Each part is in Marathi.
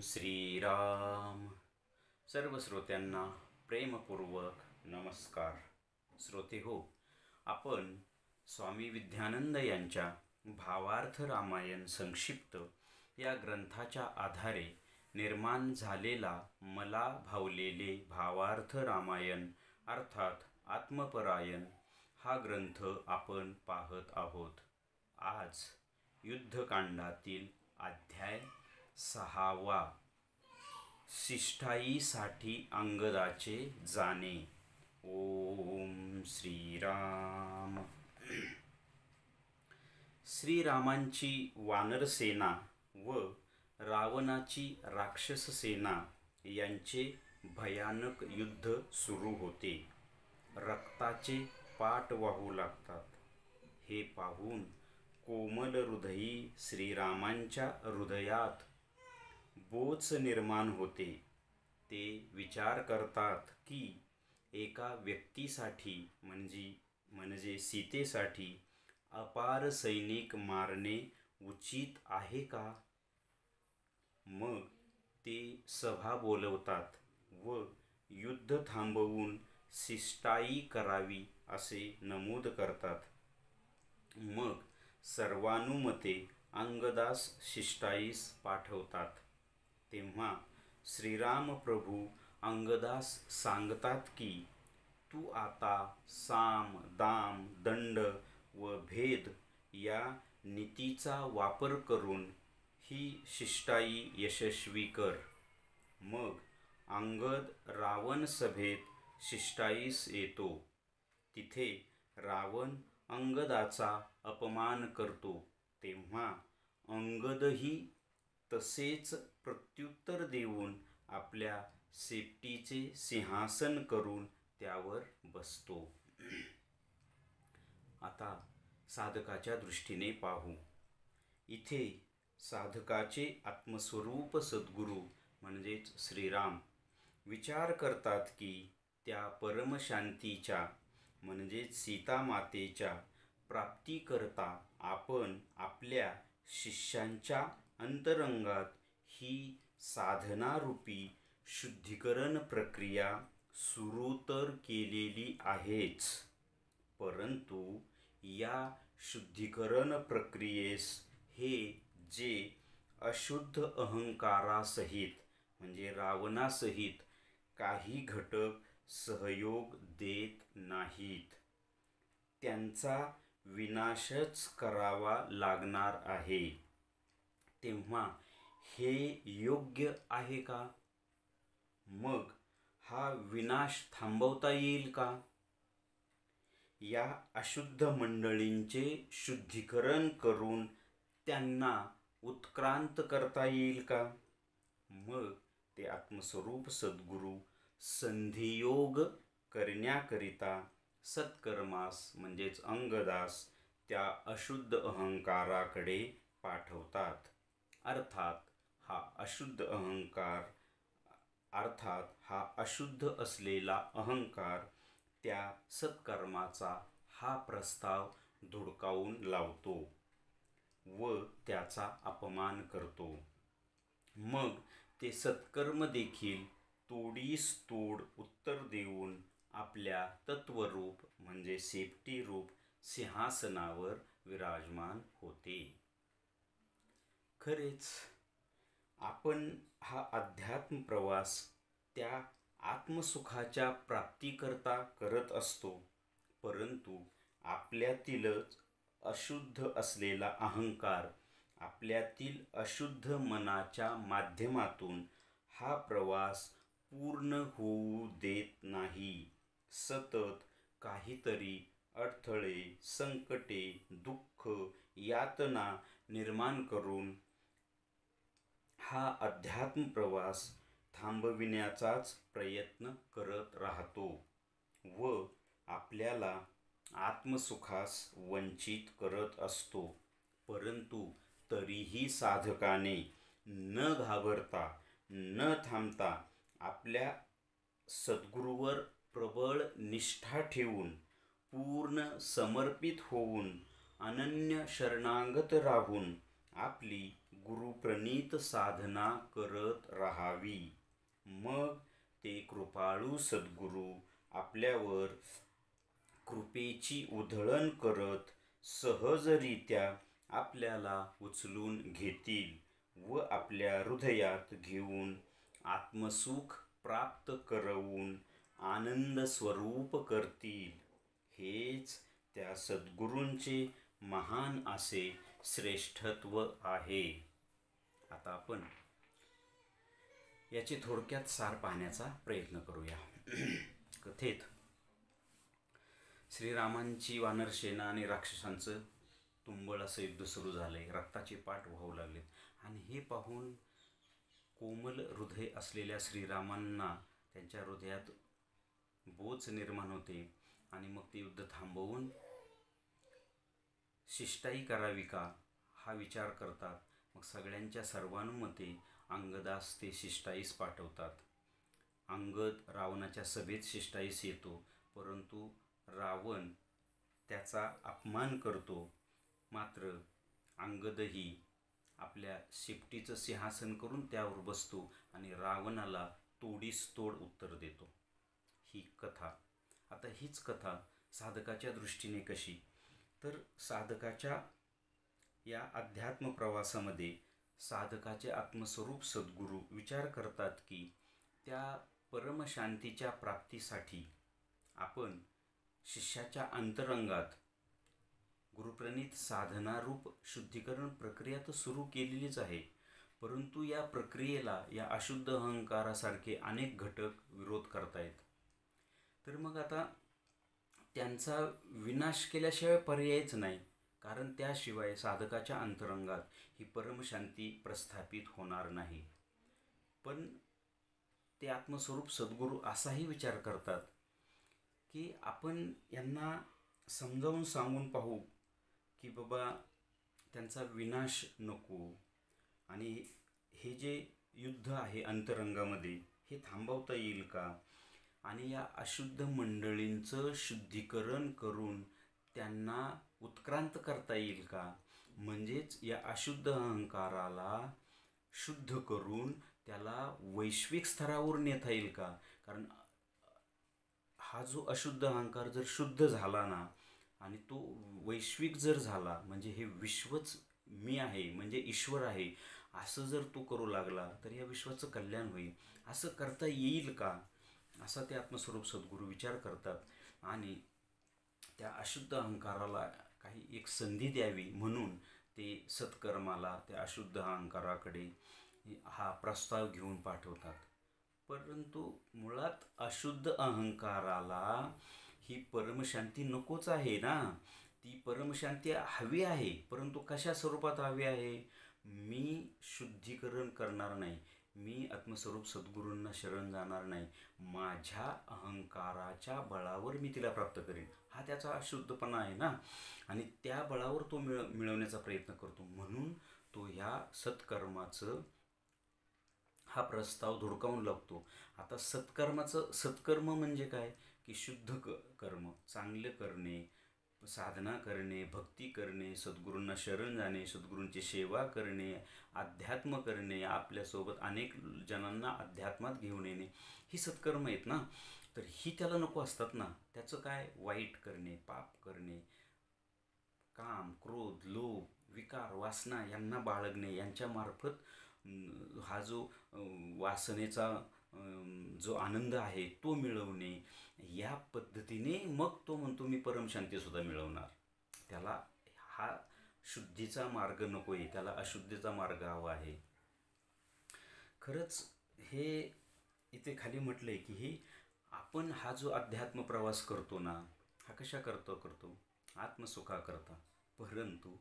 श्रीराम. सर्व श्रोत्यांना प्रेमपूर्वक नमस्कार. श्रोते हो, आपण स्वामी विद्यानंद यांच्या भावार्थ रामायण संक्षिप्त या ग्रंथाच्या आधारे निर्माण झालेला मला भावलेले भावार्थ रामायण अर्थात आत्मपरायण हा ग्रंथ आपण पाहत आहोत. आज युद्धकांडातील अध्याय 6वा, शिष्टाईसाठी अंगदाचे जाणे. ओम श्रीराम. श्रीरामांची वानरसेना व रावणाची राक्षस सेना यांचे भयानक युद्ध सुरू होते. रक्ताचे पाट वाहू लागतात. हे पाहून कोमल हृदयी श्रीरामांच्या हृदयात बोच निर्माण होते. ते विचार करतात की एका व्यक्तीसाठी म्हणजे सीतेसाठी अपार सैनिक मारणे उचित आहे का? मग ते सभा बोलवतात व युद्ध थांबवून शिष्टाई करावी असे नमूद करतात. मग सर्वानुमते अंगदास शिष्टाईस पाठवतात. तेव्हा श्रीराम प्रभू अंगदास सांगतात की तू आता साम दाम दंड व भेद या नीतीचा वापर करून ही शिष्टाई यशस्वी कर. मग अंगद रावण सभेत शिष्टाईस येतो. तिथे रावण अंगदाचा अपमान करतो. तेव्हा अंगदही तसेच प्रत्युत्तर देऊन आपल्या सेफ्टीचे सिंहासन करून त्यावर बसतो. आता साधकाच्या दृष्टीने पाहू. इथे साधकाचे आत्मस्वरूप सद्गुरू म्हणजेच श्रीराम विचार करतात की त्या परमशांतीच्या म्हणजेच सीतामातेच्या प्राप्तीकरता आपण आपल्या शिष्यांच्या अंतरंगात ही साधनारूपी शुद्धीकरण प्रक्रिया सुरू तर केलेली आहेच, परंतु या शुद्धीकरण प्रक्रियेस हे जे अशुद्ध अहंकारासहित म्हणजे रावणासहित काही घटक सहयोग देत नाहीत, त्यांचा विनाशच करावा लागणार आहे. तेव्हा हे योग्य आहे का? मग हा विनाश थांबवता येईल का? या अशुद्ध मंडळींचे शुद्धीकरण करून त्यांना उत्क्रांत करता येईल का? मग ते आत्मस्वरूप सद्गुरू संधियोग करण्याकरिता सत्कर्मास म्हणजेच अंगदास त्या अशुद्ध अहंकाराकडे पाठवतात. अर्थात हा अशुद्ध असलेला अहंकार त्या सत्कर्माचा हा प्रस्ताव धुडकावून लावतो व त्याचा अपमान करतो. मग ते सत्कर्म देखील तोडीस तोड उत्तर देऊन आपल्या तत्वरूप म्हणजे सेफ्टी रूप सिंहासनावर विराजमान होते. खरेच आपण हा अध्यात्म प्रवास त्या आत्मसुखाच्या प्राप्तीकरता करत असतो, परंतु आपल्यातीलच अशुद्ध असलेला अहंकार आपल्यातील अशुद्ध मनाच्या माध्यमातून हा प्रवास पूर्ण होऊ देत नाही. सतत काहीतरी अडथळे, संकटे, दुःख, यातना निर्माण करून हा अध्यात्म प्रवास थांबविण्याचाच प्रयत्न करत राहतो व आपल्याला आत्मसुखास वंचित करत असतो. परंतु तरीही साधकाने न घाबरता न थांबता आपल्या सद्गुरूवर प्रबळ निष्ठा ठेवून पूर्ण समर्पित होऊन अनन्य शरणागत राहून आपली गुरुप्रणीत साधना करत राहावी. मग ते कृपाळू सद्गुरू आपल्यावर कृपेची उधळण करत सहजरित्या आपल्याला उचलून घेतील व आपल्या हृदयात घेऊन आत्मसुख प्राप्त करवून आनंद स्वरूप करतील. हेच त्या सद्गुरूंचे महान असे श्रेष्ठत्व आहे. आता आपण याचे थोडक्यात सार पाहण्याचा प्रयत्न करूया. कथेत श्रीरामांची वानरसेना आणि राक्षसांचं तुंबळ असं युद्ध सुरू झालंय. रक्ताचे पाट वाहू लागलेत आणि हे पाहून कोमल हृदय असलेल्या श्रीरामांना त्यांच्या हृदयात बोच निर्माण होते आणि मग ते युद्ध थांबवून शिष्टाई करावी का हा विचार करतात. मग सगळ्यांच्या सर्वानुमते अंगदास ते शिष्टाईस पाठवतात. अंगद रावणाच्या सभेत शिष्टाईस येतो, परंतु रावण त्याचा अपमान करतो. मात्र अंगदही आपल्या शेपटीचं सिंहासन करून त्यावर बसतो आणि रावणाला तोडीस तोड उत्तर देतो. ही कथा. आता हीच कथा साधकाच्या दृष्टीने कशी, तर साधकाच्या या अध्यात्म प्रवासामध्ये साधकाचे आत्मस्वरूप सद्गुरू विचार करतात की त्या परमशांतीच्या प्राप्तीसाठी आपण शिष्याच्या अंतरंगात गुरुप्रणीत साधनारूप शुद्धीकरण प्रक्रिया तर सुरू केलेलीच आहे, परंतु या प्रक्रियेला या अशुद्ध अहंकारासारखे अनेक घटक विरोध करतायत. तर मग आता त्यांचा विनाश केल्याशिवाय पर्यायच नाही, कारण त्याशिवाय साधकाच्या अंतरंगात ही परमशांती प्रस्थापित होणार नाही. पण ते आत्मस्वरूप सद्गुरू असाही विचार करतात की आपण यांना समजावून सांगून पाहू की बाबा त्यांचा विनाश नको आणि हे जे युद्ध आहे अंतरंगामध्ये हे थांबवता येईल का, आणि या अशुद्ध मंडळींचं शुद्धीकरण करून त्यांना उत्क्रांत करता येईल का, म्हणजेच या अशुद्ध अहंकाराला शुद्ध करून त्याला वैश्विक स्तरावर नेता येईल का. कारण हा जो अशुद्ध अहंकार जर शुद्ध झाला ना आणि तो वैश्विक जर झाला, म्हणजे हे विश्वच मी आहे म्हणजे ईश्वर आहे असं जर तो करू लागला तर या विश्वाचं कल्याण होईल. असं करता येईल का, असा ते आत्मस्वरूप सद्गुरू विचार करतात आणि त्या अशुद्ध अहंकाराला काही एक संधी द्यावी म्हणून ते सत्कर्माला त्या अशुद्ध अहंकाराकडे हा प्रस्ताव घेऊन पाठवतात. परंतु मुळात अशुद्ध अहंकाराला ही परमशांती नकोच आहे ना. ती परमशांती हवी आहे, परंतु कशा स्वरूपात हवी आहे. मी शुद्धीकरण करणार नाही, मी आत्मस्वरूप सद्गुरूंना शरण जाणार नाही, माझ्या अहंकाराच्या बळावर मी तिला प्राप्त करेन, हा त्याचा अशुद्धपणा आहे ना. आणि त्या बळावर तो मिळवण्याचा प्रयत्न करतो, म्हणून तो ह्या सत्कर्माचं हा प्रस्ताव धुडकावून लागतो. आता सत्कर्म म्हणजे काय की शुद्ध कर्म, चांगले करणे, साधना करणे, भक्ती करणे, सद्गुरूंना शरण जाणे, सद्गुरूंची सेवा करणे, अध्यात्म करणे, आपल्यासोबत अनेक जणांना अध्यात्मात घेऊन येणे, ही सत्कर्म आहेत ना. तर ही त्याला नको असतात ना. त्याचं काय, वाईट करणे, पाप करणे, काम, क्रोध, लोभ, विकार, वासना यांना बाळगणे, यांच्यामार्फत हा जो वासनेचा जो आनंद आहे तो मिळवणे, या पद्धतीने मग तो म्हणतो मी परमशांतीसुद्धा मिळवणार. त्याला हा शुद्धीचा मार्ग नको आहे, त्याला अशुद्धीचा मार्ग हवा आहे. खरंच हे इथे खाली म्हटलं आहे की हे आपण हा जो अध्यात्म प्रवास करतो ना, हा कशा करतो आत्मसुखाकरता. परंतु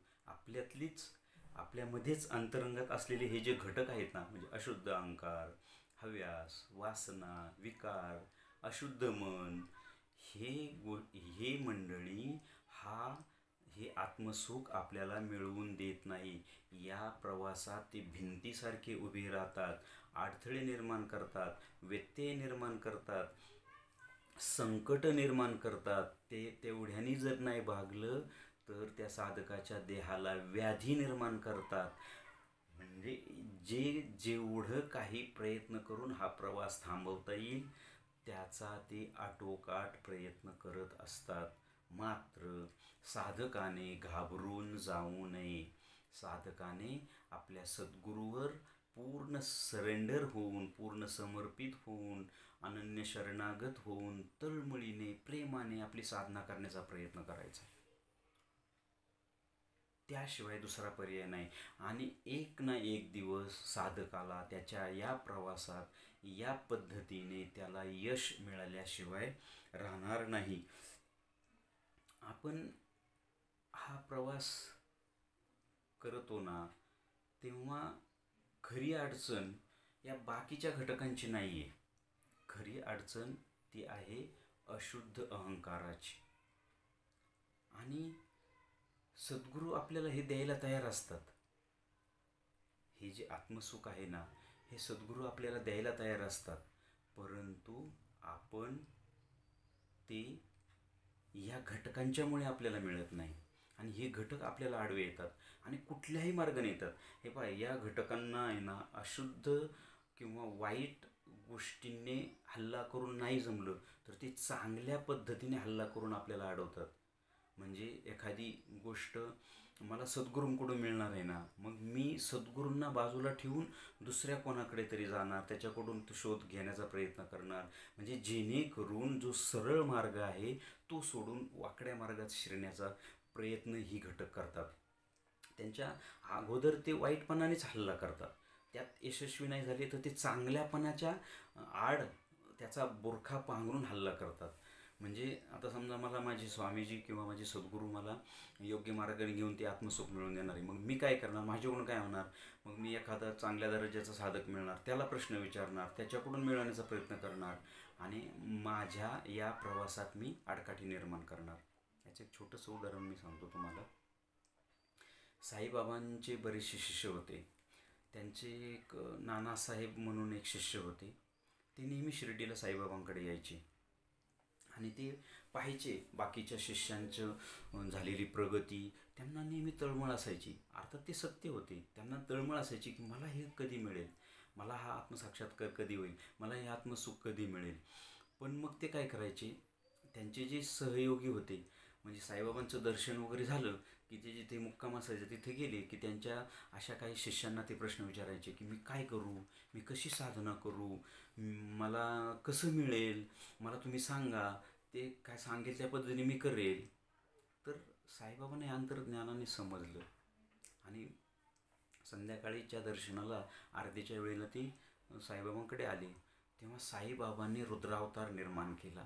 आपल्यामध्येच अंतरंगात असलेले हे जे घटक आहेत ना, म्हणजे अशुद्ध अहंकार, हव्यास, वासना, विकार, अशुद्ध मन, हे मंडळी हे आत्मसुख आपल्याला मिळवून देत नाही. या प्रवासात ते भिंतीसारखे उभे राहतात, अडथळे निर्माण करतात, व्यत्यय निर्माण करतात, संकट निर्माण करतात. ते तेवढ्यानी जर नाही भागलं तर त्या साधकाच्या देहाला व्याधी निर्माण करतात. म्हणजे जेवढं काही प्रयत्न करून हा प्रवास थांबवता येईल त्याचा ते आटोकाट प्रयत्न करत असतात. मात्र साधकाने घाबरून जाऊ नये. साधकाने आपल्या सद्गुरूवर पूर्ण सरेंडर होऊन, पूर्ण समर्पित होऊन, अनन्य शरणागत होऊन, तळमळीने, प्रेमाने आपली साधना करण्याचा प्रयत्न करायचा. त्याशिवाय दुसरा पर्याय नाही. आणि एक ना एक दिवस साधकाला त्याच्या या प्रवासात या पद्धतीने त्याला यश मिळाल्याशिवाय राहणार नाही. आपण हा प्रवास करतो ना, तेव्हा खरी अडचण या बाकीच्या घटकांची नाही आहे. खरी अडचण ती आहे अशुद्ध अहंकाराची. आणि सद्गुरू आपल्याला हे द्यायला तयार असतात. हे जे आत्मसुख आहे ना, हे सद्गुरू आपल्याला द्यायला तयार असतात. परंतु आपण ते या घटकांच्यामुळे आपल्याला मिळत नाही. आणि हे घटक आपल्याला आडवे येतात आणि कुठल्याही मार्गाने येतात. हे पहा, या घटकांना आहे ना अशुद्ध किंवा वाईट गोष्टींनी हल्ला करून नाही जमलं तर ते चांगल्या पद्धतीने हल्ला करून आपल्याला अडवतात. म्हणजे एखादी गोष्ट मला सद्गुरूंकडून मिळणार आहे ना, मग मी सद्गुरूंना बाजूला ठेवून दुसऱ्या कोणाकडे तरी जाणार, त्याच्याकडून तो शोध घेण्याचा प्रयत्न करणार. म्हणजे जेणेकरून जो सरळ मार्ग आहे तो सोडून वाकड्या मार्गात शिरण्याचा प्रयत्न ही घटक करतात. त्यांच्या अगोदर ते वाईटपणानेच हल्ला करतात. त्यात यशस्वी नाही झाले तर ते चांगल्यापणाच्या आड त्याचा बुरखा पांघरून हल्ला करतात. म्हणजे आता समजा मला माझे स्वामीजी किंवा माझे सद्गुरू मला योग्य मार्गाने घेऊन ते आत्मसुख मिळवून देणार आहे. मग मी काय करणार? माझ्याकडून काय होणार? मग मी एखादा चांगल्या दर्जाचा साधक मिळणार, त्याला प्रश्न विचारणार, त्याच्याकडून मिळवण्याचा प्रयत्न करणार आणि माझ्या या प्रवासात मी आडकाठी निर्माण करणार. याचं एक छोटंसं उदाहरण मी सांगतो तुम्हाला. साईबाबांचे बरेचसे शिष्य होते. त्यांचे एक नानासाहेब म्हणून एक शिष्य होते. ते नेहमी शिर्डीला साईबाबांकडे यायचे आणि ते पाहायचे बाकीच्या शिष्यांचं झालेली प्रगती. त्यांना नेहमी तळमळ असायची. अर्थात ते सत्य होते. त्यांना तळमळ असायची की मला हे कधी मिळेल, मला हा आत्मसाक्षात्कार कधी होईल, मला हे आत्मसुख कधी मिळेल. पण मग ते काय करायचे, त्यांचे जे सहयोगी होते, म्हणजे साईबाबांचं दर्शन वगैरे झालं की ते जिथे मुक्काम असायचं तिथे गेले की त्यांच्या अशा काही शिष्यांना ते प्रश्न विचारायचे की मी काय करू, मी कशी साधना करू, मला कसं मिळेल, मला तुम्ही सांगा. ते काय सांगेल त्या पद्धतीने मी करेल. तर साईबाबांना अंतर्ज्ञानाने समजलं आणि संध्याकाळीच्या दर्शनाला आरतीच्या वेळेला ते साईबाबांकडे आले. तेव्हा साईबाबांनी रुद्रावतार निर्माण केला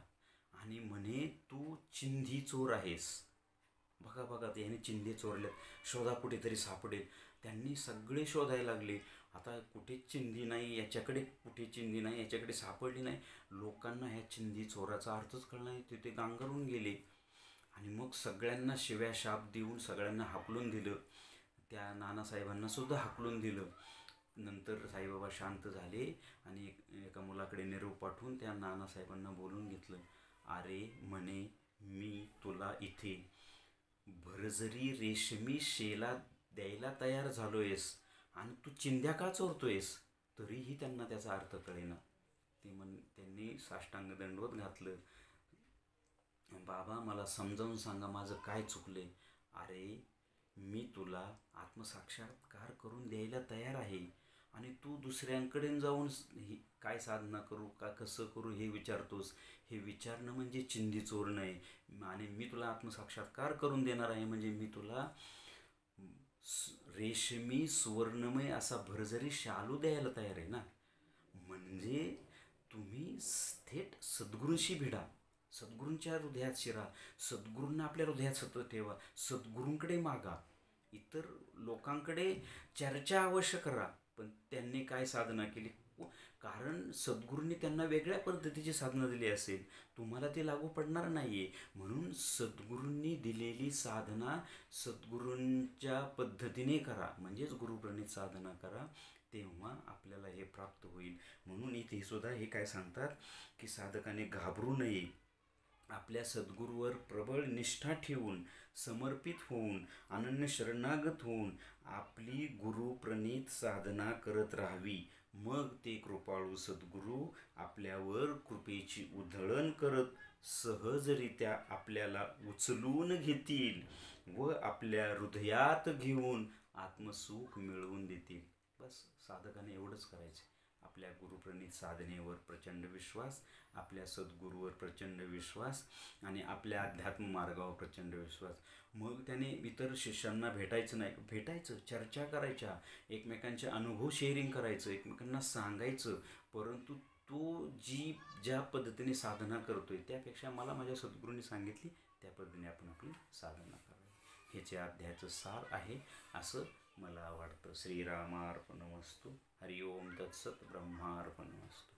आणि म्हणे तू चिंधी चोर आहेस. बघा बघा, याने चिंधी चोरल्यात, शोधा कुठेतरी सापडेल. त्यांनी सगळे शोधायला लागले. आता कुठे चिंधी नाही, याच्याकडे कुठे चिंधी नाही, याच्याकडे सापडली नाही. लोकांना ह्या चिंधी चोराचा अर्थच कळला नाही. ते गांगरून गेले आणि मग सगळ्यांना शिव्या शाप देऊन सगळ्यांना हाकलून दिलं. त्या नानासाहेबांना सुद्धा हाकलून दिलं. नंतर साईबाबा शांत झाले आणि एका मुलाकडे निरोप पाठवून त्या नानासाहेबांना बोलून घेतलं. अरे म्हणे, मी तुला इथे भरजरी रेशमी शेला द्यायला तयार झालोयस आणि तू चिंध्या का चोरतोयस? तरीही त्यांना त्याचा अर्थ कळेना. त्यांनी साष्टांग दंडवत घातलं. बाबा मला समजावून सांगा माझं काय चुकलंय. अरे मी तुला आत्मसाक्षात्कार करून द्यायला तयार आहे आणि तू दुसऱ्यांकडे जाऊन काय साधना करू का कसं करू हे विचारतोस. हे विचारणं म्हणजे चिंधी चोरणं आहे. आणि मी तुला आत्मसाक्षात्कार करून देणार आहे म्हणजे मी तुला रेशमी सुवर्णमय असा भरजरी शालू द्यायला तयार आहे ना. म्हणजे तुम्ही थेट सद्गुरूंशी भिडा, सद्गुरूंच्या हृदयात शिरा, सद्गुरूंना आपल्या हृदयात सतत ठेवा, सद्गुरूंकडे मागा. इतर लोकांकडे चर्चा अवश्य करा, पण त्यांनी काय साधना केली, कारण सद्गुरूंनी त्यांना वेगळ्या पद्धतीची साधना दिली असेल, तुम्हाला ते लागू पडणार नाही आहे. म्हणून सद्गुरूंनी दिलेली साधना सद्गुरूंच्या पद्धतीने करा, म्हणजेच गुरुप्रणित साधना करा, तेव्हा आपल्याला हे प्राप्त होईल. म्हणून इथे सुद्धा हे काय सांगतात की साधकाने घाबरू नये. आपल्या सद्गुरूवर प्रबळ निष्ठा ठेवून, समर्पित होऊन, अनन्य शरणागत होऊन आपली गुरुप्रणीत साधना करत राहावी. मग ते कृपाळू सद्गुरू आपल्यावर कृपेची उधळण करत सहजरित्या आपल्याला उचलून घेतील व आपल्या हृदयात घेऊन आत्मसुख मिळवून देतील. बस साधकाने एवढंच करायचं. आपल्या गुरुप्रणीत साधनेवर प्रचंड विश्वास, आपल्या सद्गुरूवर प्रचंड विश्वास आणि आपल्या अध्यात्म मार्गावर प्रचंड विश्वास. मग त्याने इतर शिष्यांना भेटायचं नाही, भेटायचं, चर्चा करायच्या, एकमेकांचे अनुभव शेअरिंग करायचं, एकमेकांना सांगायचं. परंतु तो ज्या पद्धतीने साधना करतोय त्यापेक्षा मला माझ्या सद्गुरूंनी सांगितली त्या पद्धतीने आपण आपली साधना करावी. ह्याच्या अध्यायाचं सार आहे असं मला वाटतं. श्रीरामार्पणमस्तु. हरिओम तत्सत. ब्रह्मार्पणमस्तु.